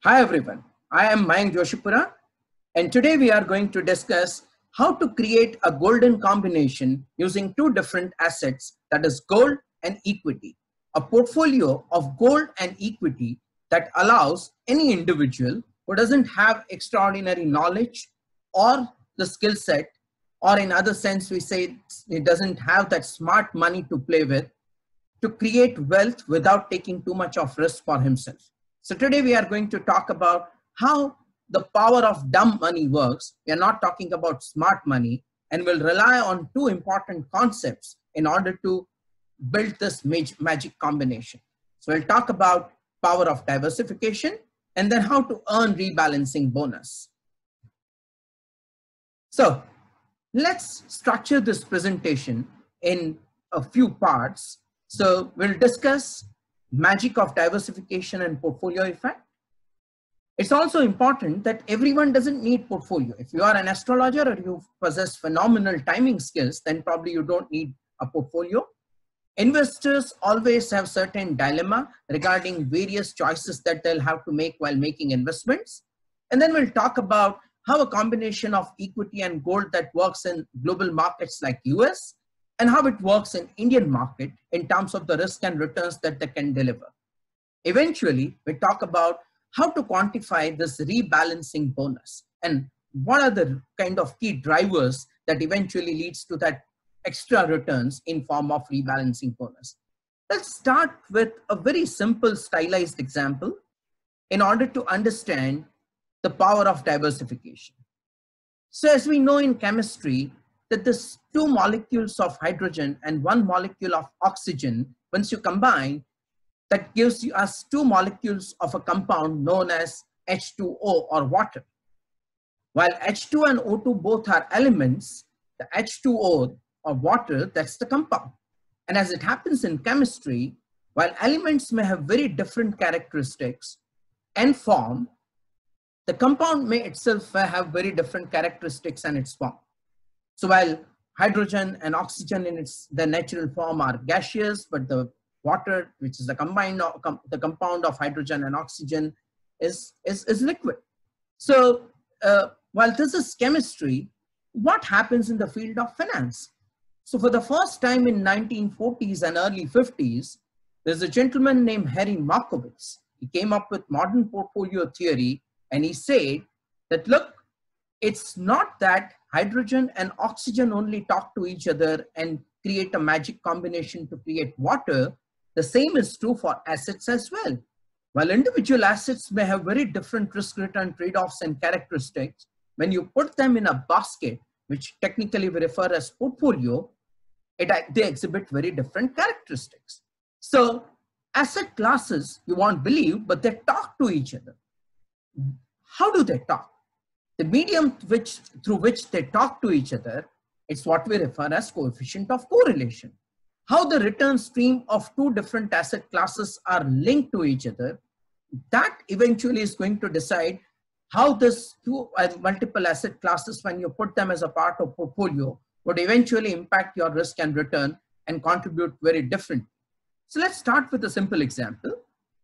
Hi everyone, I am Mayank Joshipura and today we are going to discuss how to create a golden combination using two different assets, that is gold and equity. A portfolio of gold and equity that allows any individual who doesn't have extraordinary knowledge or the skill set, or in other sense we say it doesn't have that smart money to play with, to create wealth without taking too much of risk for himself. So today we are going to talk about how the power of dumb money works. We are not talking about smart money, and will rely on two important concepts in order to build this magic combination. So we'll talk about power of diversification and then how to earn rebalancing bonus. So let's structure this presentation in a few parts. So we'll discuss magic of diversification and portfolio effect. It's also important that everyone doesn't need portfolio. If you are an astrologer or you possess phenomenal timing skills, then probably you don't need a portfolio. Investors always have certain dilemma regarding various choices that they'll have to make while making investments. And then we'll talk about how a combination of equity and gold that works in global markets like US and how it works in Indian market in terms of the risk and returns that they can deliver. Eventually, we talk about how to quantify this rebalancing bonus and what are the kind of key drivers that eventually leads to that extra returns in form of rebalancing bonus. Let's start with a very simple stylized example in order to understand the power of diversification. So as we know in chemistry, that there's two molecules of hydrogen and one molecule of oxygen, once you combine, that gives us two molecules of a compound known as H2O or water. While H2 and O2 both are elements, the H2O or water, that's the compound. And as it happens in chemistry, while elements may have very different characteristics and form, the compound may itself have very different characteristics and its form. So while hydrogen and oxygen in their natural form are gaseous, but the water, which is the compound of hydrogen and oxygen, is liquid. So while this is chemistry, what happens in the field of finance? So for the first time in 1940s and early 50s, there's a gentleman named Harry Markowitz. He came up with modern portfolio theory, and he said that, look, it's not that hydrogen and oxygen only talk to each other and create a magic combination to create water. The same is true for assets as well. While individual assets may have very different risk-return trade-offs and characteristics, when you put them in a basket, which technically we refer as portfolio, they exhibit very different characteristics. So asset classes, you won't believe, but they talk to each other. How do they talk? The medium through which they talk to each other, it's what we refer as coefficient of correlation. How the return stream of two different asset classes are linked to each other, that eventually is going to decide how this two multiple asset classes, when you put them as a part of portfolio, would eventually impact your risk and return and contribute very differently. So let's start with a simple example.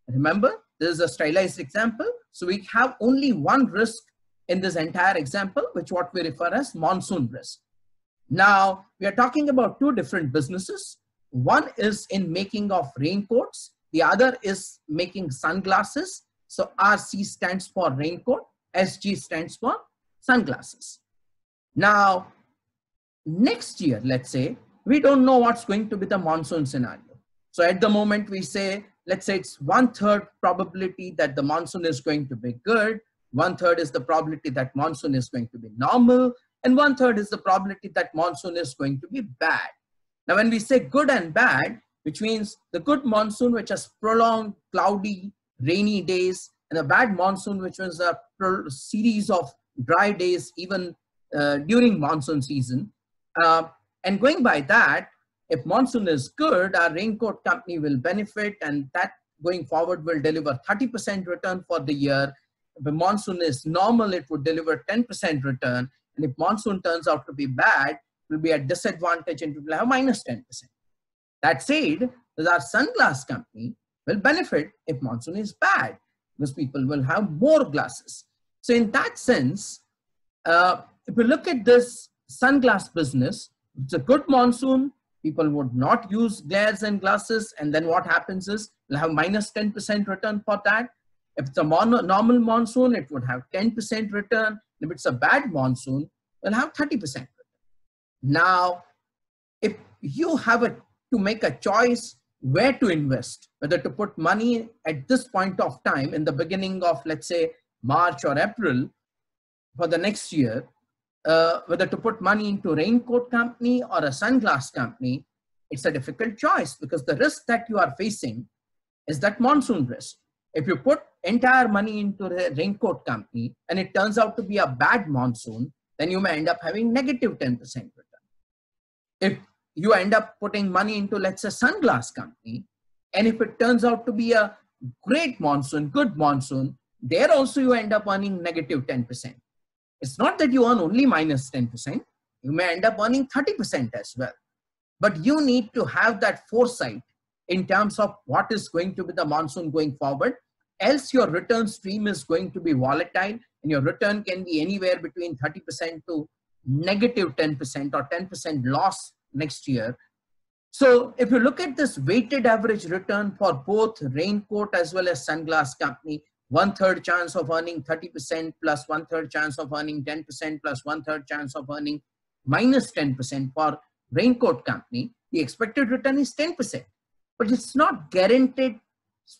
Remember, this is a stylized example. So we have only one risk in this entire example, which what we refer as monsoon risk. Now, we are talking about two different businesses. One is in making of raincoats. The other is making sunglasses. So RC stands for raincoat. SG stands for sunglasses. Now, next year, let's say, we don't know what's going to be the monsoon scenario. So at the moment we say, let's say it's 1/3 probability that the monsoon is going to be good. 1/3 is the probability that monsoon is going to be normal, and 1/3 is the probability that monsoon is going to be bad. Now, when we say good and bad, which means the good monsoon, which has prolonged cloudy, rainy days, and a bad monsoon, which was a series of dry days, even during monsoon season. And going by that, if monsoon is good, our raincoat company will benefit, and that going forward will deliver 30% return for the year. If the monsoon is normal, it would deliver 10% return. And if monsoon turns out to be bad, it will be at disadvantage and it will have minus 10%. That said, our sunglass company will benefit if monsoon is bad. because people will have more glasses. So in that sense, if we look at this sunglass business, it's a good monsoon. People would not use glares and glasses. And then what happens is we'll have minus 10% return for that. If it's a normal monsoon, it would have 10% return. If it's a bad monsoon, we'll have 30% return. Now, if you have to make a choice where to invest, whether to put money at this point of time in the beginning of, let's say, March or April for the next year, whether to put money into a raincoat company or a sunglass company, it's a difficult choice because the risk that you are facing is that monsoon risk. If you put entire money into a raincoat company and it turns out to be a bad monsoon, then you may end up having negative 10% return. If you end up putting money into, let's say, sunglass company, and if it turns out to be a great monsoon, good monsoon, there also you end up earning negative 10%. It's not that you earn only minus 10%, you may end up earning 30% as well. But you need to have that foresight in terms of what is going to be the monsoon going forward, else your return stream is going to be volatile and your return can be anywhere between 30% to negative 10% or 10% loss next year. So if you look at this weighted average return for both raincoat as well as sunglass company, 1/3 chance of earning 30% plus 1/3 chance of earning 10% plus 1/3 chance of earning minus 10% for raincoat company, the expected return is 10%. But it's not guaranteed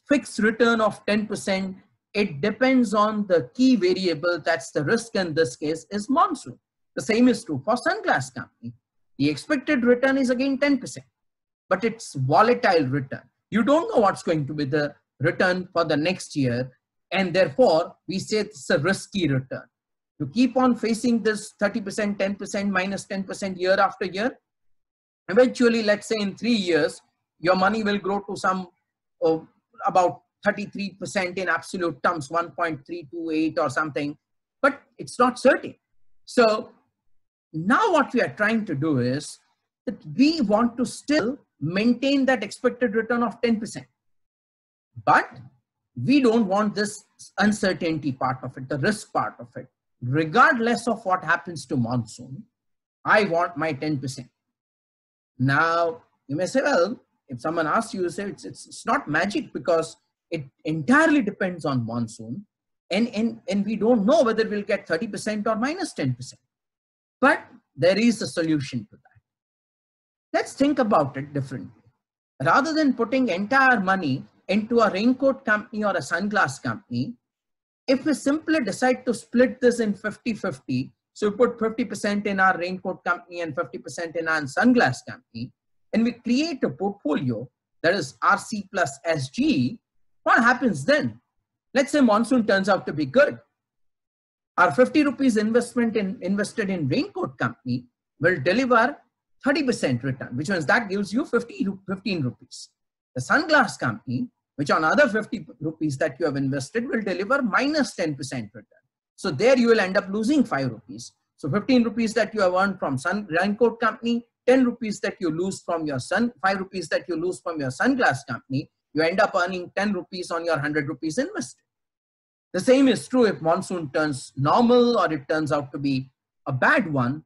fixed return of 10%. It depends on the key variable, that's the risk in this case, is monsoon. The same is true for sunglass company. The expected return is again 10%, but it's volatile return. You don't know what's going to be the return for the next year, and therefore we say it's a risky return. You keep on facing this 30%, 10%, minus 10% year after year. Eventually, let's say in 3 years, your money will grow to some about 33% in absolute terms, 1.328 or something, but it's not certain. So now what we are trying to do is that we want to still maintain that expected return of 10%. But we don't want this uncertainty part of it, the risk part of it. Regardless of what happens to monsoon, I want my 10%. Now, you may say, well, if someone asks you, you say it's not magic because it entirely depends on monsoon. And we don't know whether we'll get 30% or minus 10%. But there is a solution to that. Let's think about it differently. Rather than putting entire money into a raincoat company or a sunglass company, if we simply decide to split this in 50-50, so we put 50% in our raincoat company and 50% in our sunglass company, and we create a portfolio that is RC plus SG, what happens then? Let's say monsoon turns out to be good. Our 50 rupees invested in raincoat company will deliver 30% return, which means that gives you 15 rupees. The sunglass company, which on other 50 rupees that you have invested, will deliver minus 10% return. So there you will end up losing 5 rupees. So 15 rupees that you have earned from raincoat company, 10 rupees that you lose from your 5 rupees that you lose from your sunglass company, you end up earning 10 rupees on your 100 rupees invested. The same is true if monsoon turns normal or it turns out to be a bad one.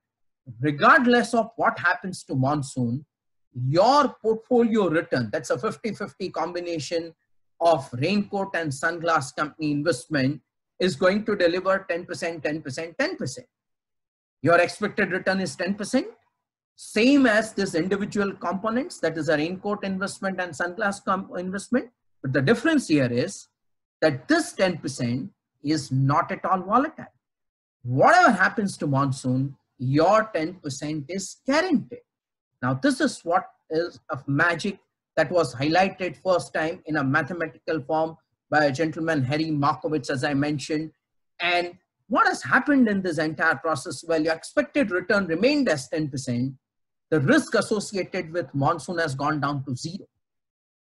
Regardless of what happens to monsoon, your portfolio return, that's a 50-50 combination of raincoat and sunglass company investment, is going to deliver 10%, 10%, 10%. Your expected return is 10%, same as this individual components, that is a raincoat investment and sunglass investment. But the difference here is that this 10% is not at all volatile. Whatever happens to monsoon, your 10% is guaranteed. Now, this is what is of magic that was highlighted first time in a mathematical form by a gentleman, Harry Markowitz, as I mentioned. And what has happened in this entire process? Well, your expected return remained as 10%. The risk associated with monsoon has gone down to 0.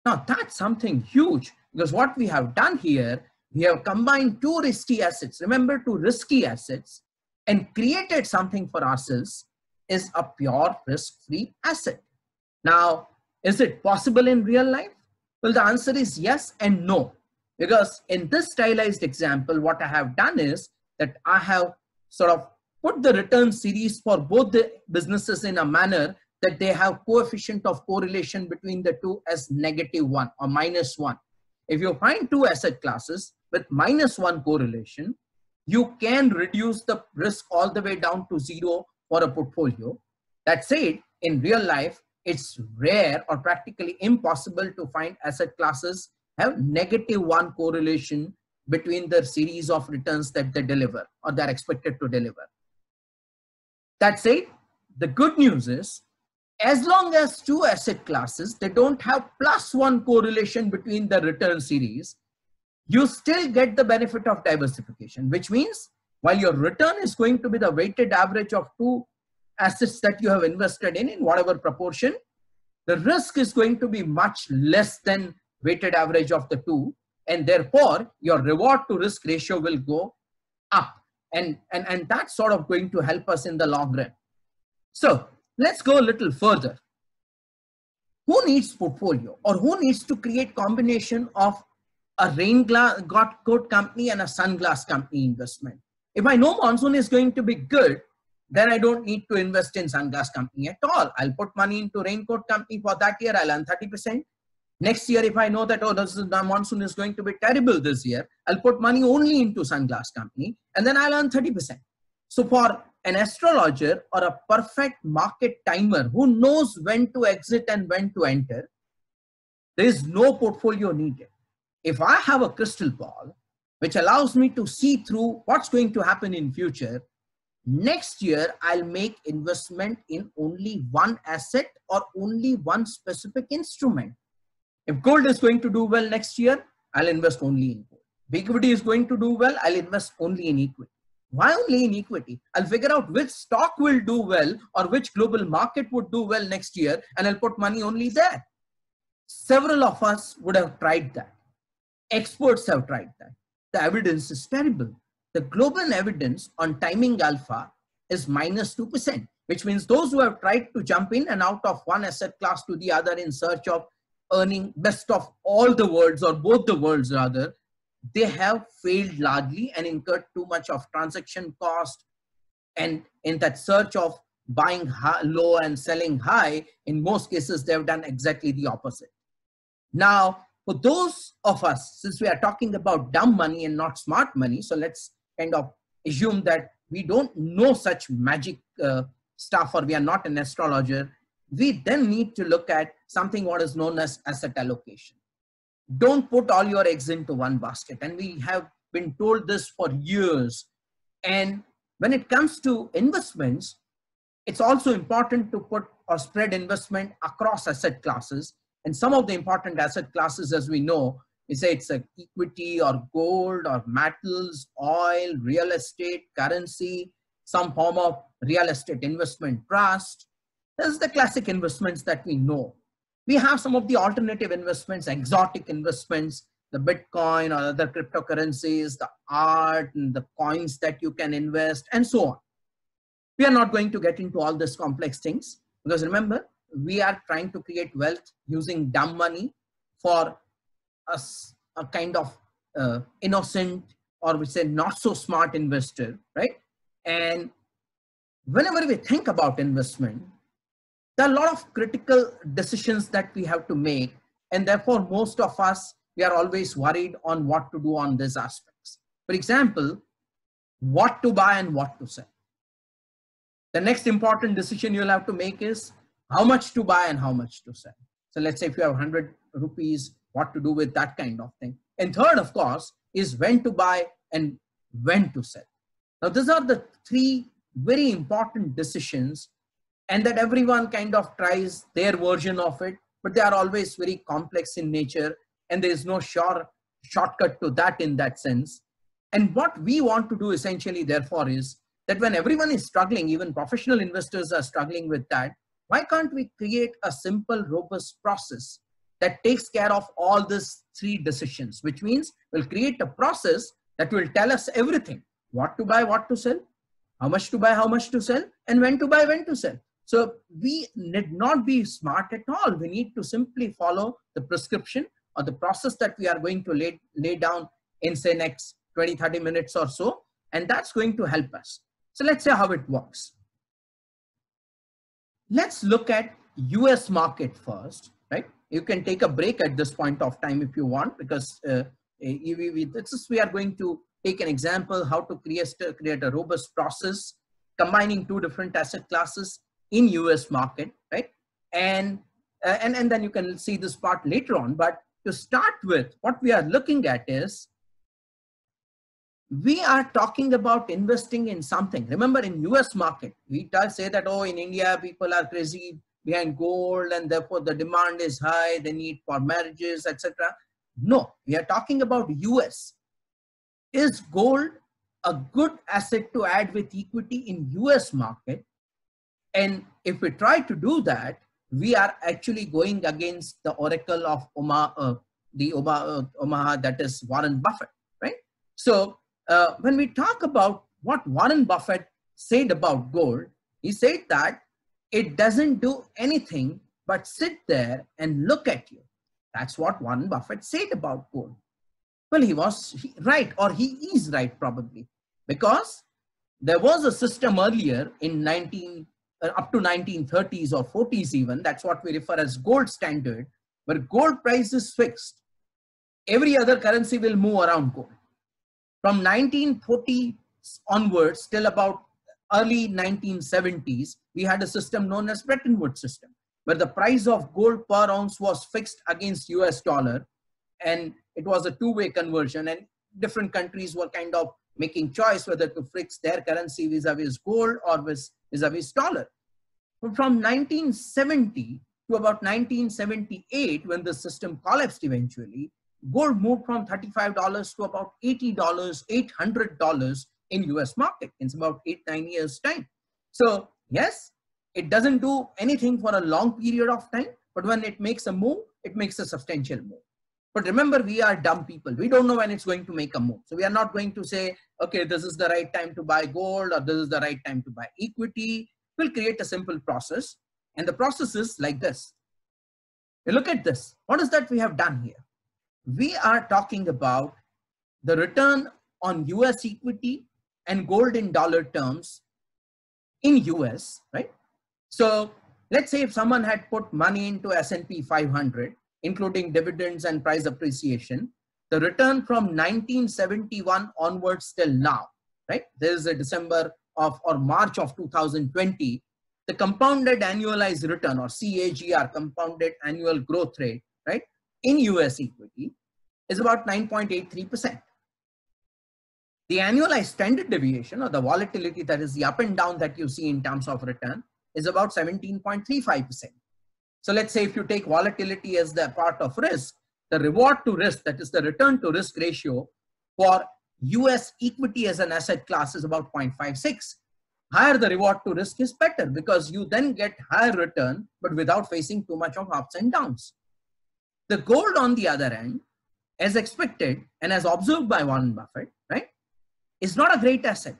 Now, that's something huge, because what we have done here, we have combined two risky assets. Remember, two risky assets, and created something for ourselves is a pure risk-free asset. Now, is it possible in real life? Well, the answer is yes and no. Because in this stylized example, what I have done is that I have sort of put the return series for both the businesses in a manner that they have coefficient of correlation between the two as -1 or -1. If you find two asset classes with -1 correlation, you can reduce the risk all the way down to 0 for a portfolio. That said, in real life, it's rare or practically impossible to find asset classes have -1 correlation between the series of returns that they deliver or they're expected to deliver. That said, the good news is, as long as two asset classes, they don't have +1 correlation between the return series, you still get the benefit of diversification, which means while your return is going to be the weighted average of two assets that you have invested in whatever proportion, the risk is going to be much less than weighted average of the two, and therefore your reward to risk ratio will go up, and that's sort of going to help us in the long run. So let's go a little further. Who needs portfolio, or who needs to create combination of a raincoat company and a sunglass company investment? If I know Monsoon is going to be good, then I don't need to invest in sunglass company at all. I'll put money into raincoat company for that year. I'll earn 30%. Next year, if I know that, oh, the Monsoon is going to be terrible this year, I'll put money only into sunglass company, and then I'll earn 30%. So for an astrologer or a perfect market timer who knows when to exit and when to enter, there is no portfolio needed. If I have a crystal ball, which allows me to see through what's going to happen in future, next year, I'll make investment in only one asset or only one specific instrument. If gold is going to do well next year, I'll invest only in gold. If equity is going to do well, I'll invest only in equity. Why only in equity? I'll figure out which stock will do well or which global market would do well next year, and I'll put money only there. Several of us would have tried that. Experts have tried that. The evidence is terrible. The global evidence on timing alpha is -2%, which means those who have tried to jump in and out of one asset class to the other in search of earning best of all the worlds, or both the worlds rather, they have failed largely and incurred too much of transaction cost. And in that search of buying low and selling high, in most cases, they've done exactly the opposite. Now, for those of us, since we are talking about dumb money and not smart money, so let's kind of assume that we don't know such magic stuff, or we are not an astrologer, we then need to look at something what is known as asset allocation. Don't put all your eggs into one basket. And we have been told this for years. And when it comes to investments, it's also important to put or spread investment across asset classes. And some of the important asset classes, as we know, we say it's like equity or gold or metals, oil, real estate, currency, some form of real estate investment trust. This is the classic investments that we know. We have some of the alternative investments, exotic investments, the Bitcoin or other cryptocurrencies, the art and the coins that you can invest, and so on. We are not going to get into all these complex things, because remember, we are trying to create wealth using dumb money for a kind of innocent, or we say not so smart investor, right? And whenever we think about investment, there are a lot of critical decisions that we have to make. And therefore, most of us, we are always worried on what to do on these aspects. For example, what to buy and what to sell. The next important decision you'll have to make is how much to buy and how much to sell. So let's say if you have 100 rupees, what to do with that kind of thing. And third, of course, is when to buy and when to sell. Now, these are the three very important decisions, and that everyone kind of tries their version of it, but they are always very complex in nature, and there is no shortcut to that in that sense. And what we want to do essentially, therefore, is that when everyone is struggling, even professional investors are struggling with that, why can't we create a simple, robust process that takes care of all these three decisions, which means we'll create a process that will tell us everything: what to buy, what to sell, how much to buy, how much to sell, and when to buy, when to sell. So we need not be smart at all. We need to simply follow the prescription or the process that we are going to lay down in say next 20-30 minutes or so, and that's going to help us. So let's say how it works. Let's look at US market first, right? You can take a break at this point of time if you want, because we are going to take an example how to create a robust process combining two different asset classes in US market, right? And then you can see this part later on. But to start with, what we are looking at is we are talking about investing in something. Remember, in US market, we say that, oh, in India, people are crazy behind gold and therefore the demand is high, they need for marriages, etc. No, we are talking about US. Is gold a good asset to add with equity in US market? And if we try to do that, we are actually going against the oracle of Omaha, that is Warren Buffett, right? So when we talk about what Warren Buffett said about gold, he said that it doesn't do anything but sit there and look at you. That's what Warren Buffett said about gold. Well, he was right, or he is right probably, because there was a system earlier in up to 1930s or 40s even, that's what we refer as gold standard, where gold price is fixed. Every other currency will move around gold. From 1940 onwards till about early 1970s, we had a system known as Bretton Woods system, where the price of gold per ounce was fixed against US dollar, and it was a two-way conversion, and different countries were kind of making choice whether to fix their currency vis-a-vis gold or vis-a-vis dollar. From 1970 to about 1978, when the system collapsed eventually, gold moved from $35 to about $80, $800 in US market in about 8-9 years time. So yes, it doesn't do anything for a long period of time, but when it makes a move, it makes a substantial move. But remember, we are dumb people. We don't know when it's going to make a move. So we are not going to say, okay, this is the right time to buy gold or this is the right time to buy equity. We'll create a simple process. And the process is like this. You look at this. What is that we have done here? We are talking about the return on US equity and gold in dollar terms in US, right? So let's say if someone had put money into S&P 500, including dividends and price appreciation, the return from 1971 onwards till now, right? There is a December of or March of 2020, the compounded annualized return or CAGR, compounded annual growth rate, right, in US equity is about 9.83%. The annualized standard deviation or the volatility, that is the up and down that you see in terms of return, is about 17.35%. So let's say if you take volatility as the part of risk, the reward to risk, that is the return to risk ratio for US equity as an asset class is about 0.56. Higher the reward to risk is better because you then get higher return, but without facing too much of ups and downs. The gold on the other end, as expected and as observed by Warren Buffett, right, is not a great asset.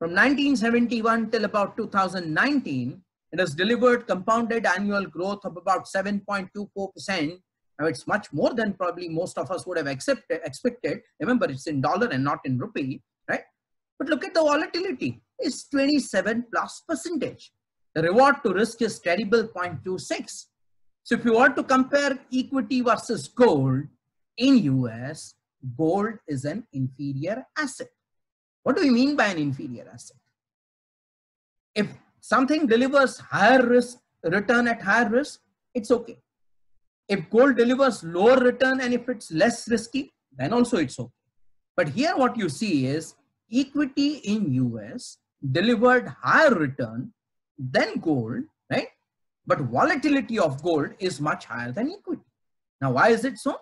From 1971 till about 2019, it has delivered compounded annual growth of about 7.24%. Now it's much more than probably most of us would have expected. Remember, it's in dollar and not in rupee, right? But look at the volatility. It's 27+%. The reward to risk is terrible, 0.26. So if you want to compare equity versus gold in US, gold is an inferior asset. What do we mean by an inferior asset? If something delivers higher risk return at higher risk, it's okay. If gold delivers lower return and if it's less risky, then also it's okay. But here what you see is equity in US delivered higher return than gold, right? But volatility of gold is much higher than equity. Now, why is it so?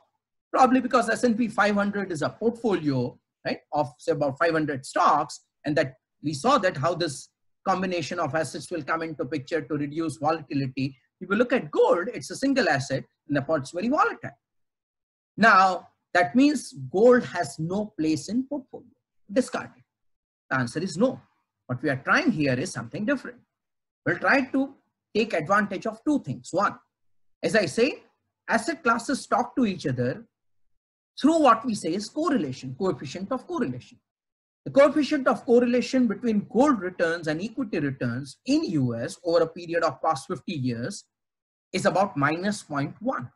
Probably because S&P 500 is a portfolio, right, of say about 500 stocks, and that we saw that how this combination of assets will come into picture to reduce volatility. If you look at gold, it's a single asset and therefore it's very volatile. Now, that means gold has no place in portfolio. Discard it. The answer is no. What we are trying here is something different. We'll try to take advantage of two things. One, as I say, asset classes talk to each other through what we say is correlation, coefficient of correlation. The coefficient of correlation between gold returns and equity returns in US over a period of past 50 years is about minus 0.1.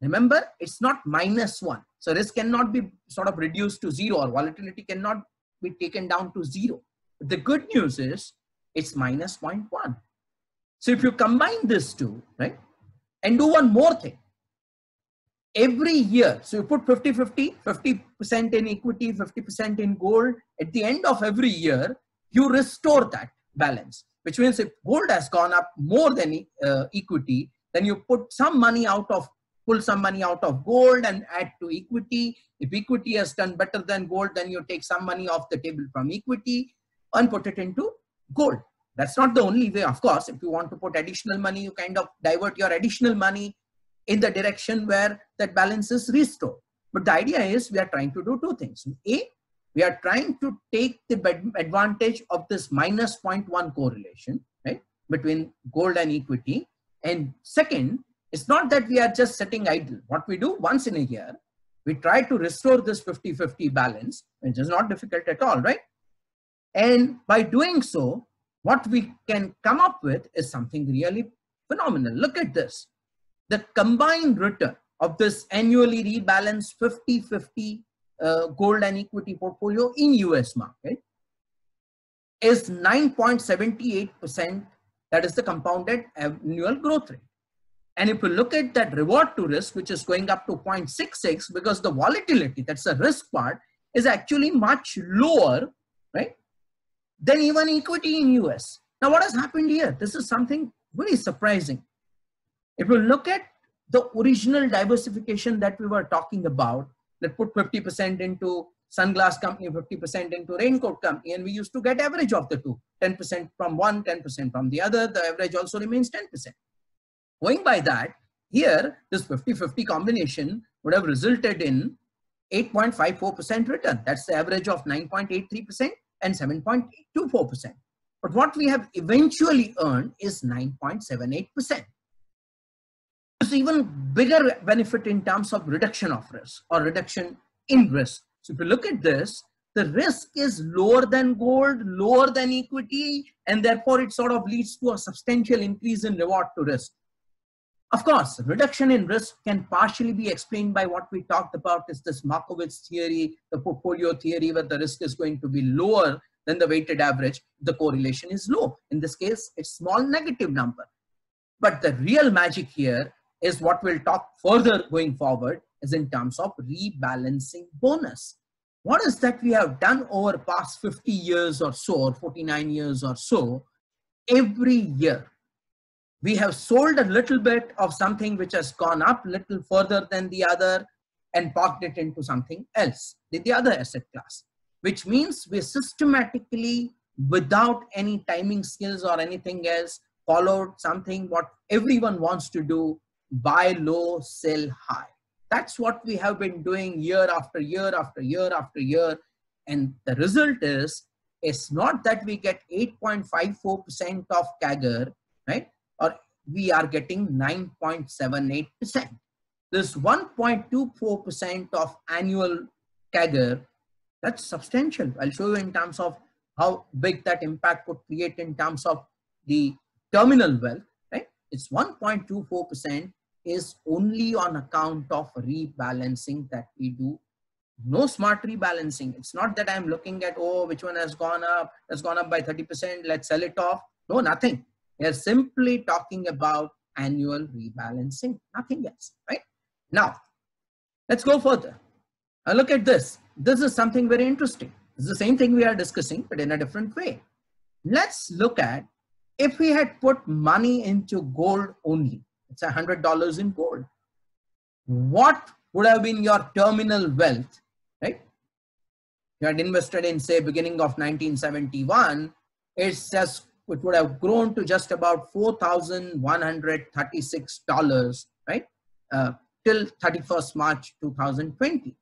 Remember, it's not minus 1. So risk cannot be sort of reduced to 0, or volatility cannot be taken down to 0. But the good news is it's minus 0.1. So if you combine these two, right, and do one more thing, every year, so you put 50-50, 50% in equity, 50% in gold. At the end of every year, you restore that balance, which means if gold has gone up more than equity, then you put some money out of, pull some money out of gold and add to equity. If equity has done better than gold, then you take some money off the table from equity and put it into gold. That's not the only way, of course. If you want to put additional money, you kind of divert your additional money in the direction where that balance is restored. But the idea is we are trying to do two things. A, we are trying to take the advantage of this minus 0.1 correlation, right, between gold and equity. And second, it's not that we are just sitting idle. What we do once in a year, we try to restore this 50-50 balance, which is not difficult at all, right? And by doing so, what we can come up with is something really phenomenal. Look at this. The combined return of this annually rebalanced 50-50 gold and equity portfolio in US market is 9.78%. That is the compounded annual growth rate. And if you look at that reward to risk, which is going up to 0.66, because the volatility, that's the risk part, is actually much lower, right, than even equity in US. Now, what has happened here? This is something very surprising. If you look at the original diversification that we were talking about, let's put 50% into sunglass company, 50% into raincoat company, and we used to get average of the two, 10% from one, 10% from the other. The average also remains 10%. Going by that, here, this 50-50 combination would have resulted in 8.54% return. That's the average of 9.83% and 7.24%. But what we have eventually earned is 9.78%. There's even bigger benefit in terms of reduction of risk or reduction in risk. So if you look at this, the risk is lower than gold, lower than equity, and therefore it sort of leads to a substantial increase in reward to risk. Of course, reduction in risk can partially be explained by what we talked about is this Markowitz theory, the portfolio theory, where the risk is going to be lower than the weighted average. The correlation is low. In this case, it's small negative number. But the real magic here is what we'll talk further going forward is in terms of rebalancing bonus. What is that we have done over past 50 years or so, or 49 years or so? Every year, we have sold a little bit of something which has gone up a little further than the other and parked it into something else, the other asset class, which means we systematically, without any timing skills or anything else, followed something what everyone wants to do: buy low, sell high. That's what we have been doing year after year after year after year. And the result is, it's not that we get 8.54% of CAGR, right? Or we are getting 9.78%. This 1.24% of annual CAGR, that's substantial. I'll show you in terms of how big that impact would create in terms of the terminal wealth, right? It's 1.24% is only on account of rebalancing that we do. No smart rebalancing. It's not that I'm looking at, oh, which one has gone up by 30%, let's sell it off. No, nothing. We are simply talking about annual rebalancing, nothing else, right? Now, let's go further. Now look at this. This is something very interesting. It's the same thing we are discussing, but in a different way. Let's look at if we had put money into gold only. It's $100 in gold. What would have been your terminal wealth, right? You had invested in, say, beginning of 1971. It would have grown to just about $4,136, right? Till 31st March 2020.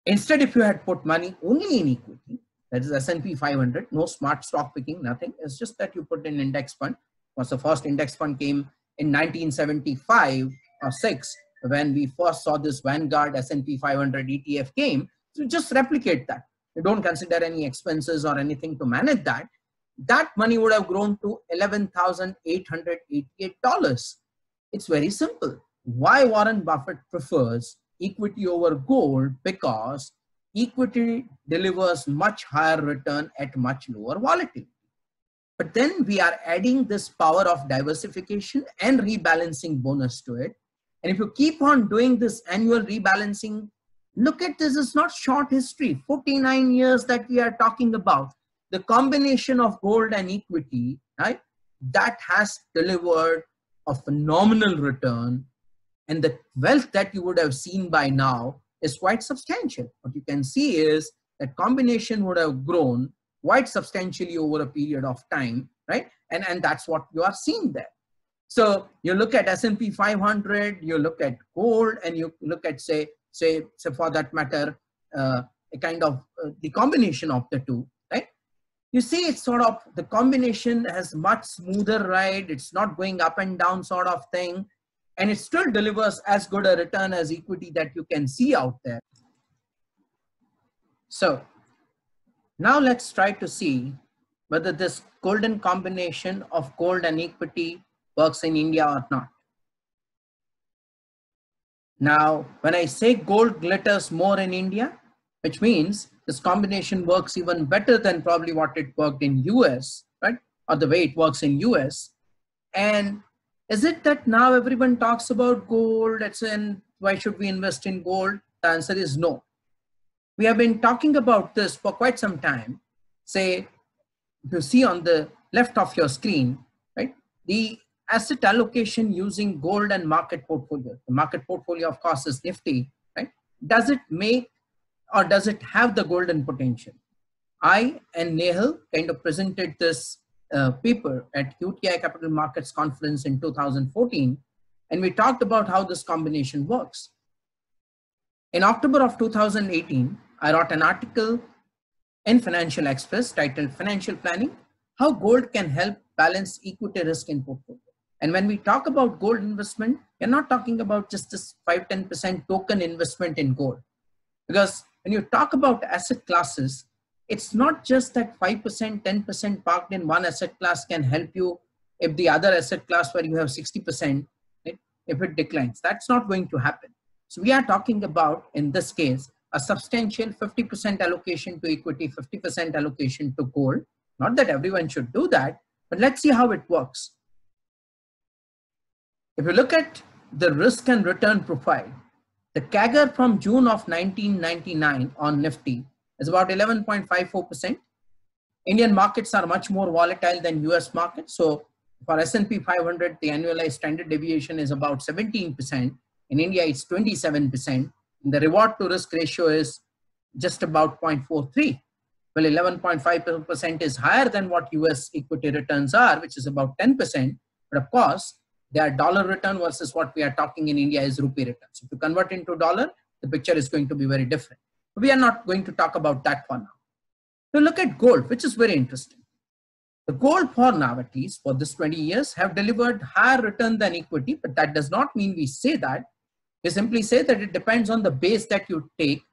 Instead, if you had put money only in equity, that is S&P 500, no smart stock picking, nothing. It's just that you put in index fund. Because the first index fund came in 1975, or 6 when we first saw this Vanguard S&P 500 ETF came. So just replicate that. You don't consider any expenses or anything to manage that. That money would have grown to $11,888. It's very simple. Why Warren Buffett prefers equity over gold? Because equity delivers much higher return at much lower volatility. But then we are adding this power of diversification and rebalancing bonus to it. And if you keep on doing this annual rebalancing, look at this, it's not short history, 49 years that we are talking about. The combination of gold and equity, right, that has delivered a phenomenal return. And the wealth that you would have seen by now is quite substantial. What you can see is that combination would have grown quite substantially over a period of time, right? And that's what you are seeing there. So you look at S&P 500, you look at gold, and you look at say for that matter, a kind of the combination of the two, right? You see, it's sort of the combination has much smoother ride. It's not going up and down sort of thing, and it still delivers as good a return as equity that you can see out there. So now let's try to see whether this golden combination of gold and equity works in India or not. Now, when I say gold glitters more in India, which means this combination works even better than probably what it worked in US, right? Or the way it works in US. And is it that now everyone talks about gold, and why should we invest in gold? The answer is no. We have been talking about this for quite some time. Say, if you see on the left of your screen, right, the asset allocation using gold and market portfolio. The market portfolio, of course, is Nifty, right? Does it make or does it have the golden potential? I and Nehal kind of presented this paper at UTI Capital Markets Conference in 2014, and we talked about how this combination works. In October of 2018, I wrote an article in Financial Express titled Financial Planning, How Gold Can Help Balance Equity Risk in Portfolio. And when we talk about gold investment, we're not talking about just this 5-10% token investment in gold. Because when you talk about asset classes, it's not just that 5%, 10% parked in one asset class can help you if the other asset class where you have 60%, right, if it declines. That's not going to happen. So we are talking about, in this case, a substantial 50% allocation to equity, 50% allocation to gold. Not that everyone should do that, but let's see how it works. If you look at the risk and return profile, the CAGR from June of 1999 on Nifty is about 11.54%. Indian markets are much more volatile than US markets. So for S&P 500, the annualized standard deviation is about 17%. In India, it's 27%. And the reward to risk ratio is just about 0.43. Well, 11.5% is higher than what US equity returns are, which is about 10%. But of course, their dollar return versus what we are talking in India is rupee return. So if you convert into dollar, the picture is going to be very different. But we are not going to talk about that for now. So look at gold, which is very interesting. The gold for now, at least for this 20 years, have delivered higher return than equity, but that does not mean we say that. We simply say that it depends on the base that you take,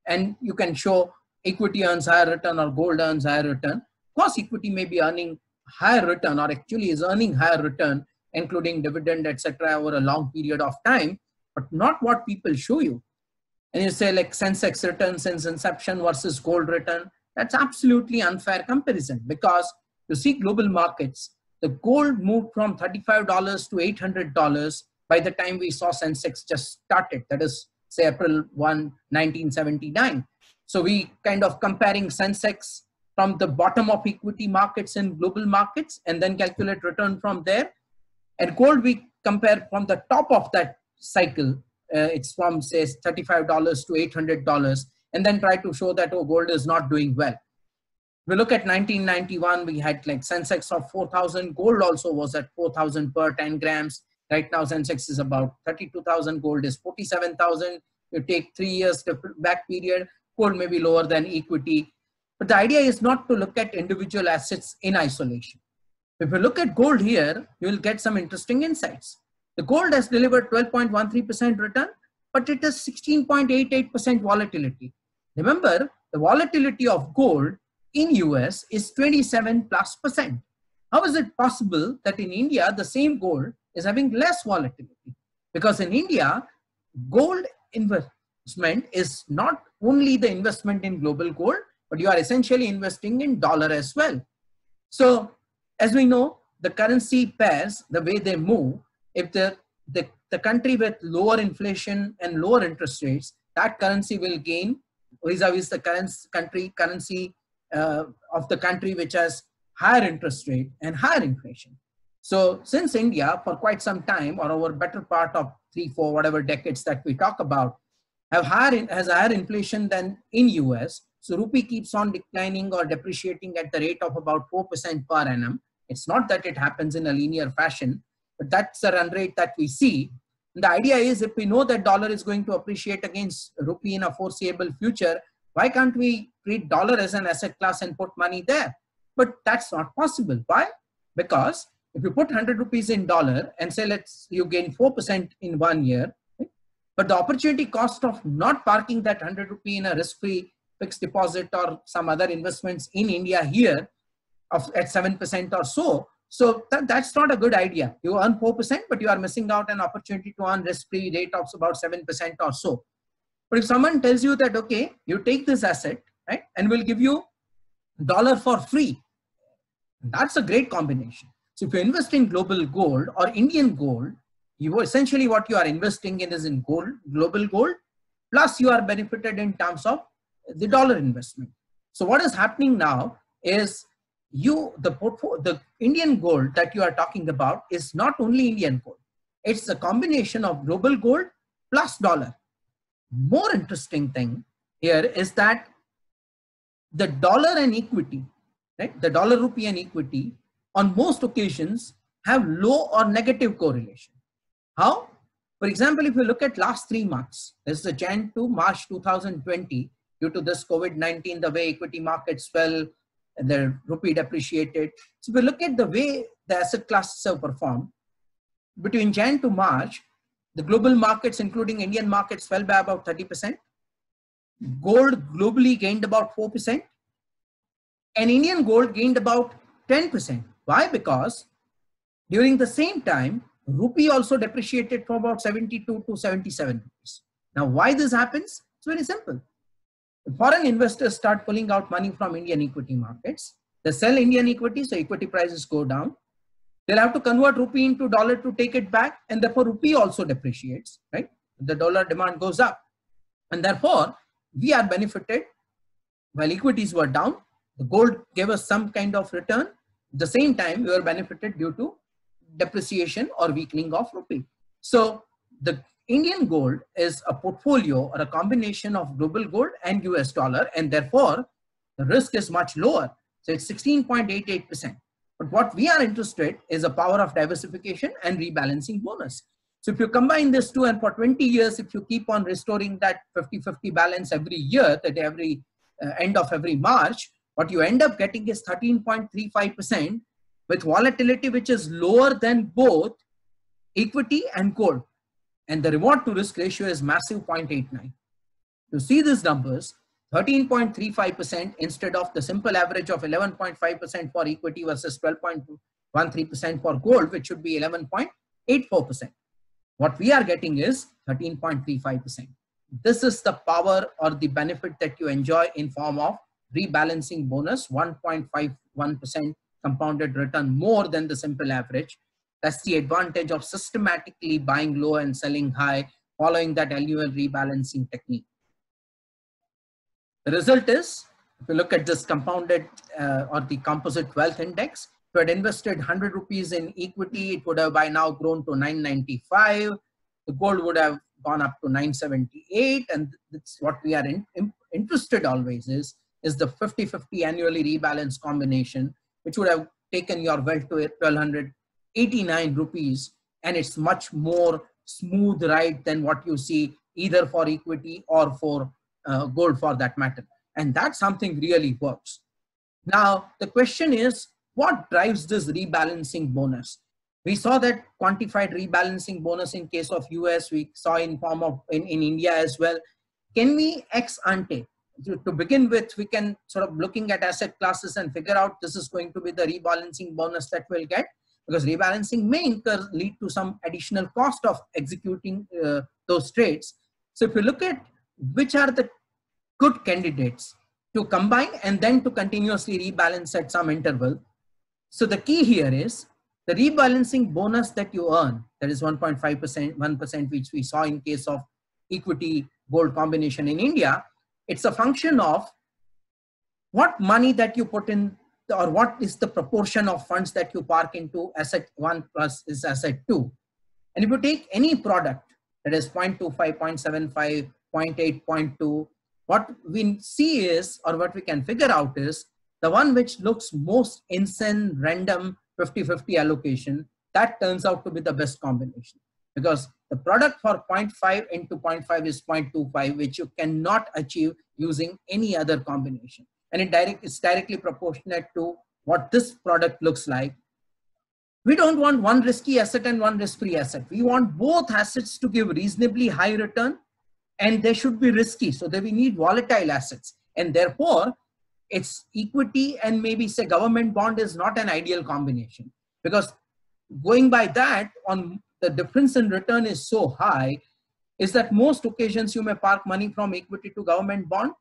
and you can show equity earns higher return or gold earns higher return. Of course, equity may be earning higher return or actually is earning higher return, including dividend, etc., over a long period of time, but not what people show you. And you say like Sensex return since inception versus gold return. That's absolutely unfair comparison, because you see global markets, the gold moved from $35 to $800 by the time we saw Sensex just started. That is, say, April 1, 1979. So we kind of comparing Sensex from the bottom of equity markets and global markets and then calculate return from there. And gold, we compare from the top of that cycle. It's from, say, $35 to $800, and then try to show that, oh, gold is not doing well. We look at 1991, we had like Sensex of 4,000. Gold also was at 4,000 per 10 grams. Right now, Sensex is about 32,000. Gold is 47,000. You take 3 years back period, gold may be lower than equity. But the idea is not to look at individual assets in isolation. If you look at gold here, you will get some interesting insights. The gold has delivered 12.13% return, but it has 16.88% volatility. Remember, the volatility of gold in US is 27+%. How is it possible that in India, the same gold is having less volatility? Because in India, gold investment is not only the investment in global gold, but you are essentially investing in dollar as well. So as we know, the currency pairs, the way they move, if the country with lower inflation and lower interest rates, that currency will gain vis-a-vis the currency of the country which has higher interest rate and higher inflation. So since India for quite some time, or over better part of 3, 4, whatever decades that we talk about, has higher inflation than in US, so rupee keeps on declining or depreciating at the rate of about 4% per annum. It's not that it happens in a linear fashion, but that's the run rate that we see. And the idea is, if we know that dollar is going to appreciate against rupee in a foreseeable future, why can't we treat dollar as an asset class and put money there? But that's not possible. Why? Because if you put 100 rupees in dollar and say you gain 4% in 1 year, right? But the opportunity cost of not parking that 100 rupee in a risk-free fixed deposit or some other investments in India here at 7% or so. So that's not a good idea. You earn 4%, but you are missing out an opportunity to earn risk-free rate of about 7% or so. But if someone tells you that, okay, you take this asset, right, and we'll give you dollar for free, that's a great combination. So if you invest in global gold or Indian gold, essentially what you are investing in is in gold, global gold, plus you are benefited in terms of the dollar investment. So what is happening now is the Indian gold that you are talking about is not only Indian gold. It's a combination of global gold plus dollar. More interesting thing here is that the dollar and equity, right? The dollar rupee and equity on most occasions have low or negative correlation. How? For example, if you look at last 3 months, this is the Jan to March 2020, due to this COVID-19, the way equity markets fell and the rupee depreciated. So if you look at the way the asset classes have performed, between Jan to March, the global markets, including Indian markets, fell by about 30%. Gold globally gained about 4%. And Indian gold gained about 10%. Why? Because during the same time, rupee also depreciated from about 72 to 77 rupees. Now, why this happens? It's very simple. If foreign investors start pulling out money from Indian equity markets, they sell Indian equities, so equity prices go down. They'll have to convert rupee into dollar to take it back, and therefore rupee also depreciates, right? The dollar demand goes up. And therefore, we are benefited while equities were down. The gold gave us some kind of return. At the same time, we were benefited due to depreciation or weakening of rupee. So the Indian gold is a portfolio or a combination of global gold and US dollar, and therefore the risk is much lower. So it's 16.88%. But what we are interested is the power of diversification and rebalancing bonus. So if you combine this two, and for 20 years, if you keep on restoring that 50-50 balance every year, that every end of every March, what you end up getting is 13.35% with volatility which is lower than both equity and gold. And the reward to risk ratio is massive 0.89. To see these numbers, 13.35% instead of the simple average of 11.5% for equity versus 12.13% for gold, which should be 11.84%. What we are getting is 13.35%. This is the power or the benefit that you enjoy in form of rebalancing bonus, 1.51% compounded return more than the simple average. That's the advantage of systematically buying low and selling high, following that annual rebalancing technique. The result is, if you look at this compounded or the composite wealth index, if you had invested 100 rupees in equity, it would have by now grown to 995. The gold would have gone up to 978. And that's what we are interested always is the 50-50 annually rebalance combination, which would have taken your wealth to 1,289 rupees. And it's much more smooth ride than what you see either for equity or for gold for that matter. And that's something really works. Now, the question is, what drives this rebalancing bonus? We saw that quantified rebalancing bonus in case of US, we saw in form of in India as well. Can we ex ante? To begin with, we can sort of looking at asset classes and figure out this is going to be the rebalancing bonus that we'll get, because rebalancing may lead to some additional cost of executing those trades. So if you look at which are the good candidates to combine and then to continuously rebalance at some interval. So the key here is the rebalancing bonus that you earn, that is 1.5%, 1%, which we saw in case of equity gold combination in India. It's a function of what money that you put in, or what is the proportion of funds that you park into asset 1 plus is asset 2. And if you take any product that is 0.25, 0.75, 0.8, 0.2, what we see is, or what we can figure out is, the one which looks most insane, random 50-50 allocation, that turns out to be the best combination. Because the product for 0.5 into 0.5 is 0.25, which you cannot achieve using any other combination. And it's directly proportionate to what this product looks like. We don't want one risky asset and one risk-free asset. We want both assets to give reasonably high return, and they should be risky. So that we need volatile assets. And therefore, it's equity and maybe say government bond is not an ideal combination, because going by that, on the difference in return is so high, is that most occasions you may park money from equity to government bond,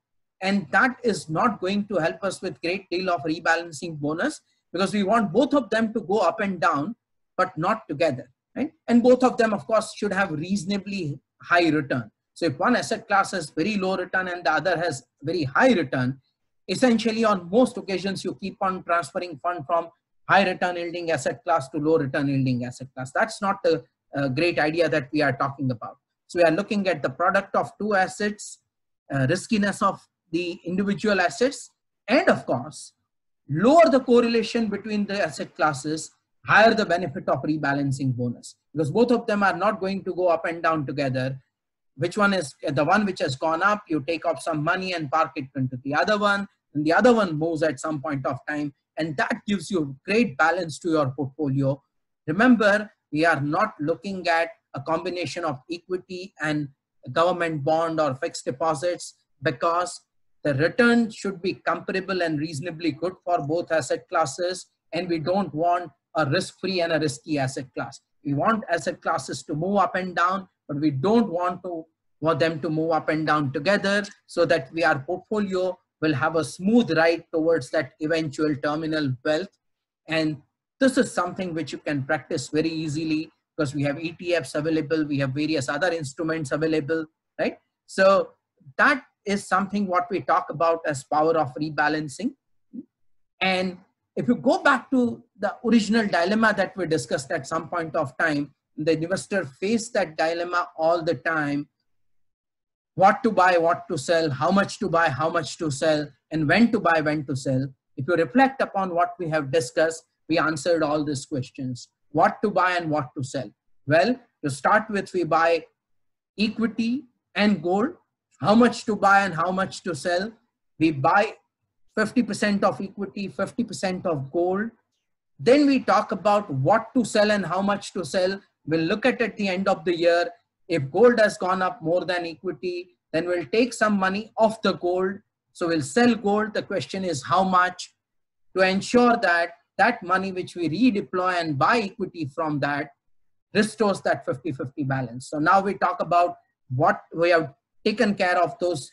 and that is not going to help us with great deal of rebalancing bonus, because we want both of them to go up and down, but not together, right? And both of them, of course, should have reasonably high return. So if one asset class has very low return and the other has very high return, essentially on most occasions you keep on transferring fund from high return yielding asset class to low return yielding asset class. That's not the great idea that we are talking about. So we are looking at the product of two assets, riskiness of the individual assets, and of course, lower the correlation between the asset classes, higher the benefit of rebalancing bonus, because both of them are not going to go up and down together. Which one is the one which has gone up, you take off some money and park it into the other one, and the other one moves at some point of time, and that gives you great balance to your portfolio. Remember, we are not looking at a combination of equity and government bond or fixed deposits, because the return should be comparable and reasonably good for both asset classes, and we don't want a risk-free and a risky asset class. We want asset classes to move up and down, but we don't want them to move up and down together, so that our portfolio will have a smooth ride towards that eventual terminal wealth. And this is something which you can practice very easily, because we have ETFs available, we have various other instruments available, right? So that is something what we talk about as power of rebalancing. And if you go back to the original dilemma that we discussed at some point of time, the investor faced that dilemma all the time: what to buy, what to sell, how much to buy, how much to sell, and when to buy, when to sell. If you reflect upon what we have discussed, we answered all these questions. What to buy and what to sell? Well, to start with, we buy equity and gold. How much to buy and how much to sell? We buy 50% of equity, 50% of gold. Then we talk about what to sell and how much to sell. We'll look at the end of the year. If gold has gone up more than equity, then we'll take some money off the gold. So we'll sell gold. The question is how much, to ensure that that money which we redeploy and buy equity from that restores that 50-50 balance. So now we talk about what we have taken care of, those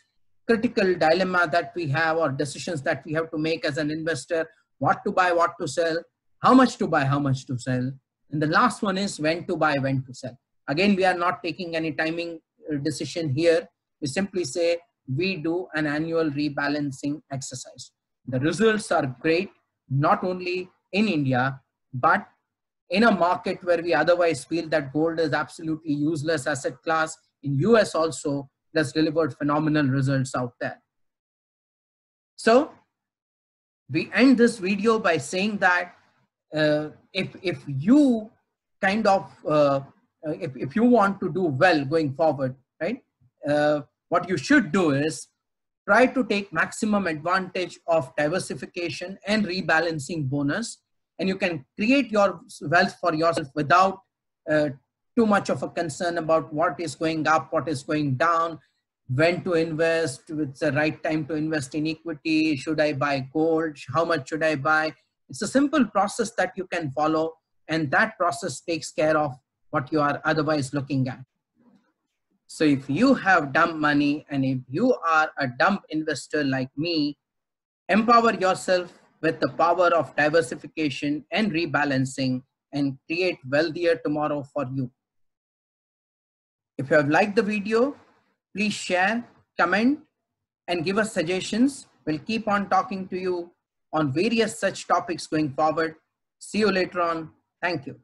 critical dilemma that we have, or decisions that we have to make as an investor: what to buy, what to sell, how much to buy, how much to sell. And the last one is when to buy, when to sell. Again, we are not taking any timing decision here. We simply say we do an annual rebalancing exercise. The results are great, not only in India, but in a market where we otherwise feel that gold is absolutely useless asset class. In US also, that's delivered phenomenal results out there. So we end this video by saying that if you kind of, if you want to do well going forward, right, what you should do is try to take maximum advantage of diversification and rebalancing bonus. and you can create your wealth for yourself without too much of a concern about what is going up, what is going down, when to invest, it's the right time to invest in equity, should I buy gold, how much should I buy. It's a simple process that you can follow, and that process takes care of what you are otherwise looking at. So if you have dump money and if you are a dump investor like me, empower yourself with the power of diversification and rebalancing and create wealthier tomorrow for you. If you have liked the video, please share, comment, and give us suggestions. We'll keep on talking to you on various such topics going forward. See you later on. Thank you.